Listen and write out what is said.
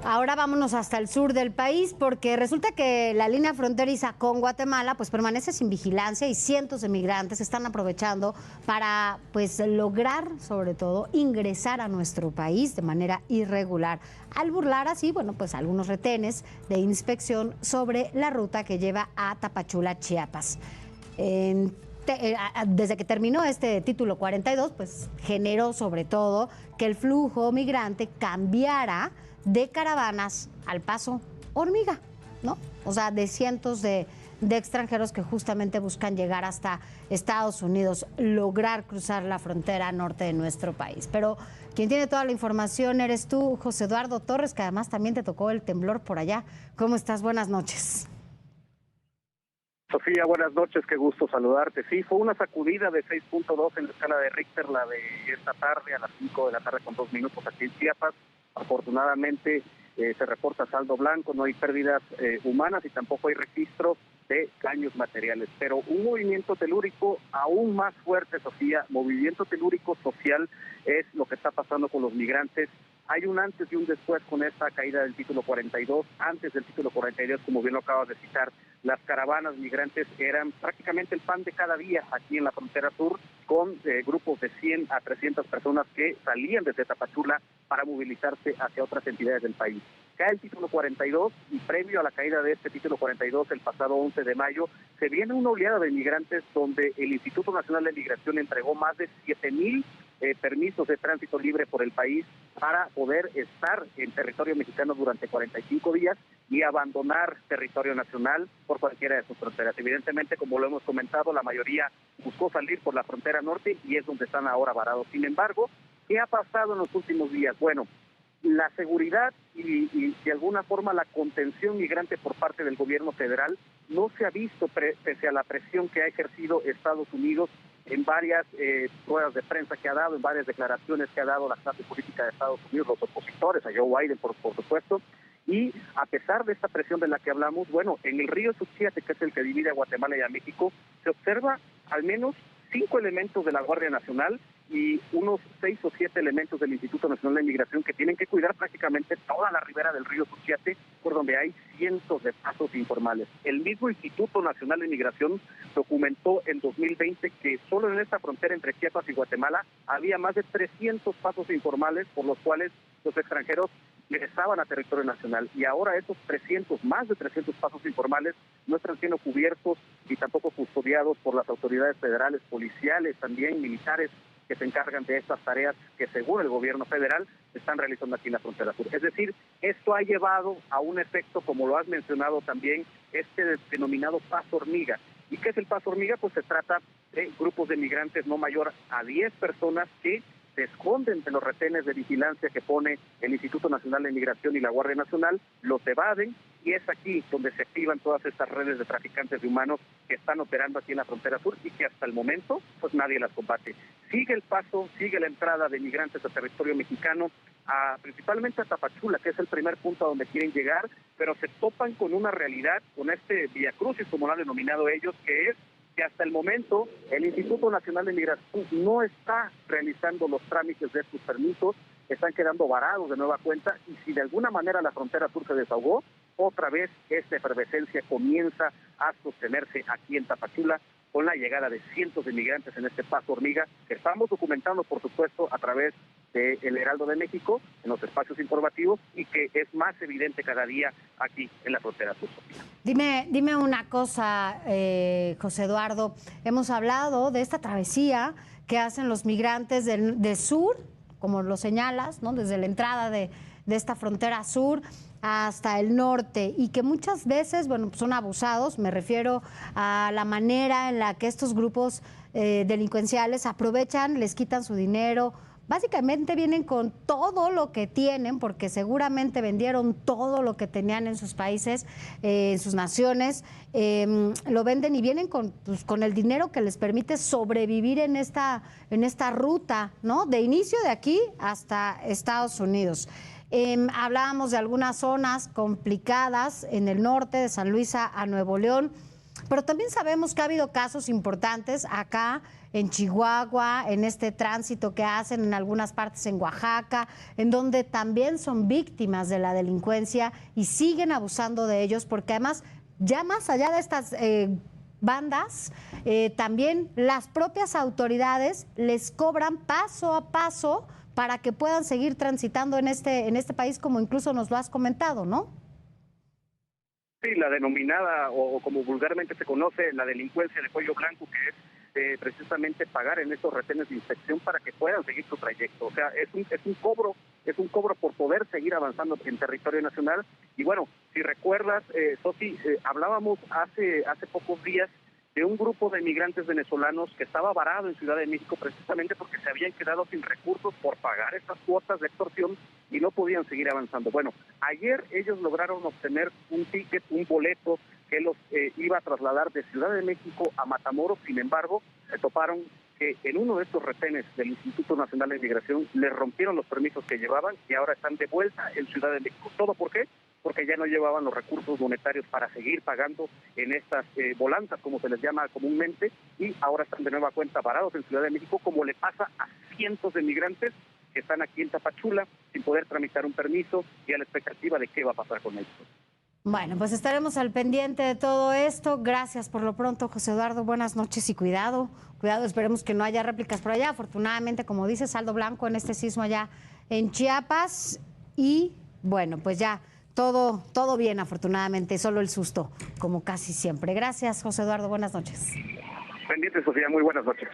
Ahora vámonos hasta el sur del país porque resulta que la línea fronteriza con Guatemala pues permanece sin vigilancia y cientos de migrantes están aprovechando para pues lograr sobre todo ingresar a nuestro país de manera irregular al burlar así pues algunos retenes de inspección sobre la ruta que lleva a Tapachula, Chiapas. Desde que terminó este título 42, pues generó sobre todo que el flujo migrante cambiara de caravanas al paso hormiga, ¿no? O sea, de cientos de extranjeros que justamente buscan llegar hasta Estados Unidos, lograr cruzar la frontera norte de nuestro país. Pero quien tiene toda la información eres tú, José Eduardo Torres, que además también te tocó el temblor por allá. ¿Cómo estás? Buenas noches. Sofía, buenas noches, qué gusto saludarte. Sí, fue una sacudida de 6.2 en la escala de Richter, la de esta tarde a las 5 de la tarde con 2 minutos aquí en Chiapas. Afortunadamente se reporta saldo blanco, no hay pérdidas humanas y tampoco hay registro de daños materiales. Pero un movimiento telúrico aún más fuerte, Sofía, movimiento telúrico social es lo que está pasando con los migrantes. Hay un antes y un después con esta caída del título 42. Antes del título 42, como bien lo acabas de citar, las caravanas migrantes eran prácticamente el pan de cada día aquí en la frontera sur, con grupos de 100 a 300 personas que salían desde Tapachula para movilizarse hacia otras entidades del país. Cae el título 42 y previo a la caída de este título 42, el pasado 11 de mayo, se viene una oleada de migrantes donde el Instituto Nacional de Migración entregó más de 7,000 permisos de tránsito libre por el país para poder estar en territorio mexicano durante 45 días y abandonar territorio nacional por cualquiera de sus fronteras. Evidentemente, como lo hemos comentado, la mayoría buscó salir por la frontera norte y es donde están ahora varados. Sin embargo, ¿qué ha pasado en los últimos días? Bueno, la seguridad y de alguna forma la contención migrante por parte del gobierno federal no se ha visto pese a la presión que ha ejercido Estados Unidos en varias ruedas de prensa que ha dado, en varias declaraciones que ha dado la clase política de Estados Unidos, los opositores, a Joe Biden por supuesto, y a pesar de esta presión de la que hablamos, bueno, en el río Suchiate, que es el que divide a Guatemala y a México, se observa al menos 5 elementos de la Guardia Nacional y unos 6 o 7 elementos del Instituto Nacional de Migración que tienen que cuidar prácticamente toda la ribera del río Suchiate, por donde hay cientos de pasos informales. El mismo Instituto Nacional de Migración documentó en 2020 que solo en esta frontera entre Chiapas y Guatemala había más de 300 pasos informales por los cuales los extranjeros ingresaban a territorio nacional, y ahora esos más de 300 pasos informales no están siendo cubiertos y tampoco custodiados por las autoridades federales, policiales, también militares, que se encargan de estas tareas que según el gobierno federal se están realizando aquí en la frontera sur. Es decir, esto ha llevado a un efecto, como lo has mencionado también, este denominado paso hormiga. ¿Y qué es el paso hormiga? Pues se trata de grupos de migrantes no mayor a 10 personas que se esconden de los retenes de vigilancia que pone el Instituto Nacional de Migración y la Guardia Nacional, los evaden, y es aquí donde se activan todas estas redes de traficantes de humanos que están operando aquí en la frontera sur y que hasta el momento pues nadie las combate. Sigue el paso, sigue la entrada de migrantes a territorio mexicano, principalmente a Tapachula, que es el primer punto a donde quieren llegar, pero se topan con una realidad, con este viacrucis, como lo han denominado ellos, que es que hasta el momento el Instituto Nacional de Migración no está realizando los trámites de estos permisos, están quedando varados de nueva cuenta, y si de alguna manera la frontera sur se desahogó, otra vez esta efervescencia comienza a sostenerse aquí en Tapachula con la llegada de cientos de migrantes en este paso hormiga, que estamos documentando, por supuesto, a través del Heraldo de México, en los espacios informativos, y que es más evidente cada día aquí en la frontera sur. Dime una cosa, José Eduardo. Hemos hablado de esta travesía que hacen los migrantes del sur, como lo señalas, ¿no? Desde la entrada de esta frontera sur hasta el norte, y que muchas veces, pues son abusados. Me refiero a la manera en la que estos grupos delincuenciales aprovechan, les quitan su dinero. Básicamente vienen con todo lo que tienen, porque seguramente vendieron todo lo que tenían en sus países, en sus naciones, lo venden y vienen con el dinero que les permite sobrevivir en esta ruta, ¿no? De inicio de aquí hasta Estados Unidos. Hablábamos de algunas zonas complicadas en el norte, de San Luis a Nuevo León, pero también sabemos que ha habido casos importantes acá en Chihuahua, en este tránsito que hacen en algunas partes en Oaxaca, en donde también son víctimas de la delincuencia y siguen abusando de ellos, porque además, ya más allá de estas bandas, también las propias autoridades les cobran paso a paso para que puedan seguir transitando en este país, como incluso nos lo has comentado, ¿no? Sí, la denominada, o como vulgarmente se conoce, la delincuencia de cuello blanco, que es precisamente pagar en estos retenes de inspección para que puedan seguir su trayecto. O sea, es un cobro por poder seguir avanzando en territorio nacional. Y bueno, si recuerdas, Sofi, hablábamos hace pocos días de un grupo de migrantes venezolanos que estaba varado en Ciudad de México precisamente porque se habían quedado sin recursos por pagar estas cuotas de extorsión y no podían seguir avanzando. Bueno, ayer ellos lograron obtener un ticket, un boleto que los iba a trasladar de Ciudad de México a Matamoros. Sin embargo, se toparon que en uno de estos retenes del Instituto Nacional de Migración les rompieron los permisos que llevaban y ahora están de vuelta en Ciudad de México. ¿Todo por qué? Porque ya no llevaban los recursos monetarios para seguir pagando en estas volantas, como se les llama comúnmente, y ahora están de nueva cuenta varados en Ciudad de México, como le pasa a cientos de migrantes que están aquí en Tapachula sin poder tramitar un permiso y a la expectativa de qué va a pasar con esto. Bueno, pues estaremos al pendiente de todo esto. Gracias por lo pronto, José Eduardo. Buenas noches y cuidado. Cuidado, esperemos que no haya réplicas por allá. Afortunadamente, como dice, saldo blanco en este sismo allá en Chiapas. Y bueno, pues ya todo bien, afortunadamente. Solo el susto, como casi siempre. Gracias, José Eduardo. Buenas noches. Pendiente, Sofía. Muy buenas noches.